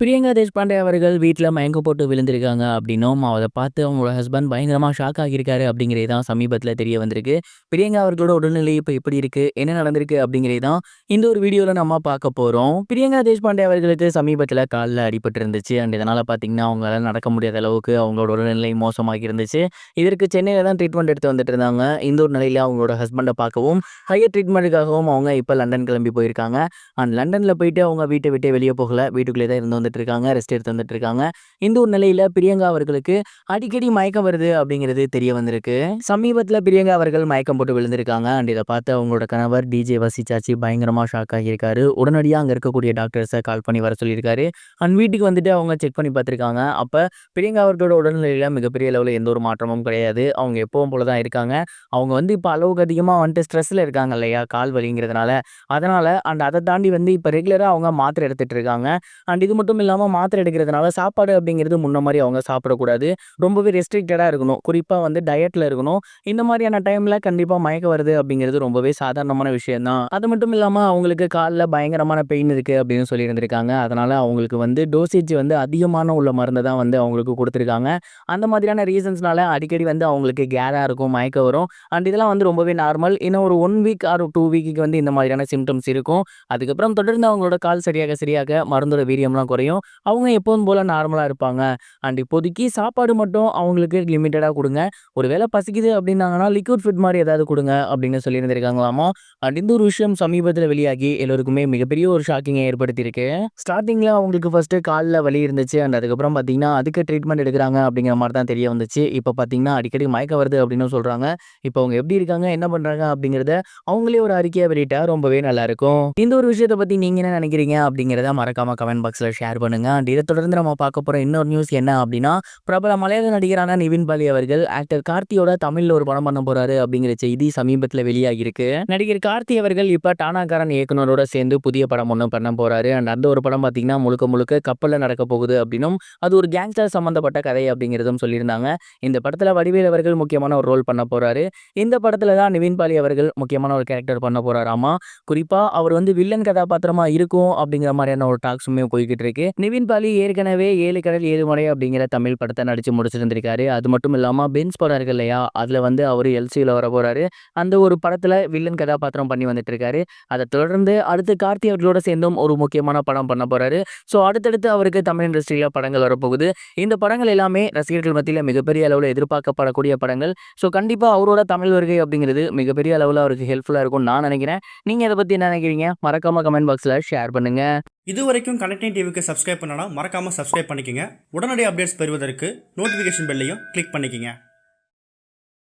பிரியங்கா தேஷ்பாண்டே அவர்கள் வீட்ல மயக்கம் போட்டு விழுந்திருக்காங்க அப்படின்னும், அத பார்த்து அவங்களோட ஹஸ்பண்ட் பயங்கரமா ஷாக் ஆகியிருக்காரு அப்படிங்கிறது தான் சமீபத்தில தெரிய வந்திருக்கு. பிரியங்கா அவர்களோட உடல்நிலை இப்ப எப்படி இருக்கு? என்ன நடந்திருக்கு? அப்படிங்கிறது தான் இந்த ஒரு வீடியோல நம்ம பார்க்க போறோம். பிரியங்கா தேஷ்பாண்டே அவர்களுக்கு சமீபத்தில கால்ல அடிபட்டு இருந்துச்சு. இதனால பார்த்தீங்கன்னா, அவங்களால நடக்க முடியாத அளவுக்கு அவங்களோட உடல்நிலை மோசமாகி இருந்துச்சு. இதற்கு சென்னையில தான் ட்ரீட்மெண்ட் எடுத்து வந்துட்டு இருந்தாங்க. இந்த ஒரு நிலையில அவங்களோட ஹஸ்பண்ட பார்க்கவும், ஹையர் ட்ரீட்மெண்ட்டுக்காகவும் அவங்க இப்ப லண்டன் கிளம்பி போயிருக்காங்க. லண்டன்ல போயிட்டு அவங்க வீட்ட விட்டே வெளிய போகல. வீட்டுக்குள்ளேயே தான் இருந்து வந்துட்டு இருக்காங்க. ரெஸ்ட் எடுத்து வந்துட்டு இருக்காங்க. இந்த ஒரு நிலையில பிரியங்கா அவர்களுக்கு அடிக்கடி மயக்கம் வருது அப்படிங்கிறது தெரிய வந்திருக்கு. சமீபத்தில பிரியங்கா அவர்கள் மயக்கம் போட்டு விழுந்திருக்காங்க. இத பார்த்து அவங்களோட கணவர் டிஜே வசிச்சாச்சு பயங்கரமா ஷாக் ஆகியிருக்காரு. உடனடியா அங்க இருக்கக்கூடிய டாக்டர்ஸ கால் பண்ணி வர சொல்லியிருக்காரு. வீட்டுக்கு வந்துட்டு அவங்க செக் பண்ணி பார்த்துருக்காங்க. அப்ப பிரியங்கா அவர்களோட உடல்நிலையில மிகப்பெரிய அளவுல எந்த ஒரு மாற்றமும் கிடையாது. அவங்க எப்பவும் போல தான் இருக்காங்க. அவங்க இப்ப அளவுக்கு அதிகமா ஸ்ட்ரெஸ்ல இருக்காங்க இல்லையா? கால் வலிங்கிறதுனால. அதனால அத தாண்டி இப்ப ரெகுலரா அவங்க மாத்திரை எடுத்துட்டு இருக்காங்க. இது மட்டும் இல்லாம மாத்திரை எடுக்கிறதுனால சாப்பாடு அப்படிங்கிறது முன்ன மாரி அவங்க சாப்பிடக்கூடாது. ரொம்பவே ரெஸ்ட்ரிக்டடா இருக்கணும். குறிப்பா டயட்ல இருக்கணும். இந்த மாரியான டைம்ல கண்டிப்பா மயக்கம் வருது அப்படிங்கிறது ரொம்பவே சாதாரணமான விஷயம் தான். அது மட்டும் இல்லாம அவங்களுக்கு கால்ல பயங்கரமான பெயின் இருக்கு அப்படின்னு சொல்லியிருந்திருக்காங்க. அதனால அவங்களுக்கு டோசேஜ் அதிகமான உள்ள மருந்த தான் அவங்களுக்கு குடுத்துருக்காங்க. அந்த மாதிரியான ரீசன்ஸ்னால அடிக்கடி அவங்களுக்கு கேரா இருக்கும், மயக்கம் வரும். இதெல்லாம் ரொம்பவே நார்மல். இன்னும் ஒரு 1 வீக் ஆர் 2 வீக்குக்கு இந்த மாதிரியான சிம்ப்டம்ஸ் இருக்கும். அதுக்கப்புறம் தொடர்ந்து அவங்களோட கால் சரியாக மருந்தோட வீரியம்லாம் குறையும். அவங்க எப்பவும் போல நார்மலா இருப்பாங்க. இப்போதைக்கு சாப்பாடு மட்டும் அவங்களுக்கு லிமிட்டடா குடுங்க. ஒரு வேளை பசிக்குது அப்படின்னாங்கன்னா, லிக்விட் ஃபுட் மாரி ஏதாவது குடுங்க அப்படின்னு சொல்லியிருந்திருக்காங்களாமா. இந்த ஒரு விஷயம் சமீபத்தில வெளியாகி எல்லோருக்குமே மிகப்பெரிய ஒரு ஷாக்கிங்க ஏற்படுத்தியிருக்கு. ஸ்டார்ட்டிங்ல அவங்களுக்கு ஃபர்ஸ்ட்டு கால்ல வலி இருந்துச்சு. அதுக்கப்புறம் பார்த்தீங்கன்னா, அதுக்கு ட்ரீட்மெண்ட் எடுக்குறாங்க அப்படிங்கிற மாரி தான் தெரிய வந்துச்சு. இப்ப பார்த்தீங்கன்னா, அடிக்கடி மயக்கம் வருது அப்படின்னு சொல்றாங்க. இப்ப அவங்க எப்படி இருக்காங்க? என்ன பண்றாங்க? அப்படிங்கிறத அவங்களே ஒரு அறிக்கையா வெளியிட்டா ரொம்பவே நல்லாயிருக்கும். இந்த ஒரு விஷயத்த பத்தி நீங்க என்ன நினைக்கிறீங்க? அப்படிங்கிறத மறக்காம கமெண்ட் பாக்ஸ்ல ஷேர் பண்ணுங்க. இத தொடர்ந்து நம்ம பார்க்க போற இன்னொரு நியூஸ் என்ன அப்படின்னா, பிரபல மலையாள நடிகரான நிவின் பாலி அவர்கள் ஆக்டர் கார்த்தியோட தமிழ்ல ஒரு படம் பண்ண போறாரு அப்படிங்கிற செய்தி சமீபத்தில வெளியாகியிருக்கு. நடிகர் கார்த்தி அவர்கள் இப்ப டானாகாரன் இயக்குனரோட சேர்ந்து புதிய படம் ஒண்ணு பண்ண போறாரு. அந்த ஒரு படம் பார்த்தீங்கன்னா, முழுக்க முழுக்க கப்பல்ல நடக்க போகுது அப்படின்னும், அது ஒரு கேங்ஸ்டர் சம்பந்தப்பட்ட கதை அப்படிங்கிறதும் சொல்லியிருந்தாங்க. இந்த படத்துல வடிவேல் அவர்கள் முக்கியமான ஒரு ரோல் பண்ண போறாரு. இந்த படத்துல தான் நிவின் பாலி அவர்கள் முக்கியமான ஒரு கேரக்டர் பண்ண போறாராமா. குறிப்பா அவர் வில்லன் கதாபாத்திரமா இருக்கும் அப்படிங்கிற மாதிரியான ஒரு டாக்ஸுமே போய்கிட்டு இருக்கு. நிவின் பாலி ஏற்கனவே 7 கடல் 7 மலை அப்படிங்கிற தமிழ் படத்தை நடிச்சு முடிச்சிருந்திருக்காரு. அது மட்டும் இல்லாம பென்ஸ் படம் இருக்கு இல்லையா? அதுல அவரு எல்சில வர போறாரு. அந்த ஒரு படத்துல வில்லன் கதாபாத்திரம் பண்ணி வந்துட்டு இருக்காரு. அதை தொடர்ந்து அடுத்து கார்த்தி அவர்களோட சேர்ந்தும் ஒரு முக்கியமான படம் பண்ண போறாரு. ஸோ அடுத்தடுத்து அவருக்கு தமிழ் இண்டஸ்ட்ரியில படங்கள் வரப்போகுது. இந்த படங்கள் எல்லாமே ரசிகர்கள் மத்தியில மிகப்பெரிய அளவுல எதிர்பார்க்கப்படக்கூடிய படங்கள். ஸோ கண்டிப்பா அவரோட தமிழ் வருகை அப்படிங்கிறது மிகப்பெரிய அளவுல அவருக்கு ஹெல்ப்ஃபுல்லா இருக்கும்னு நான் நினைக்கிறேன். நீங்க இதை பத்தி என்ன நினைக்கிறீங்க? மறக்காம கமெண்ட் பாக்ஸ்ல ஷேர் பண்ணுங்க. இதுவரைக்கும் கனெக்டிங் டிவிக்கு சப்ஸ்கிரைப் பண்ணனா மறக்காம சப்ஸ்கிரைப் பண்ணிக்கங்க. உடனடி அப்டேட்ஸ் பெறுவதற்கு நோட்டிஃபிகேஷன் பெல்லையும் கிளிக் பண்ணிக்கங்க.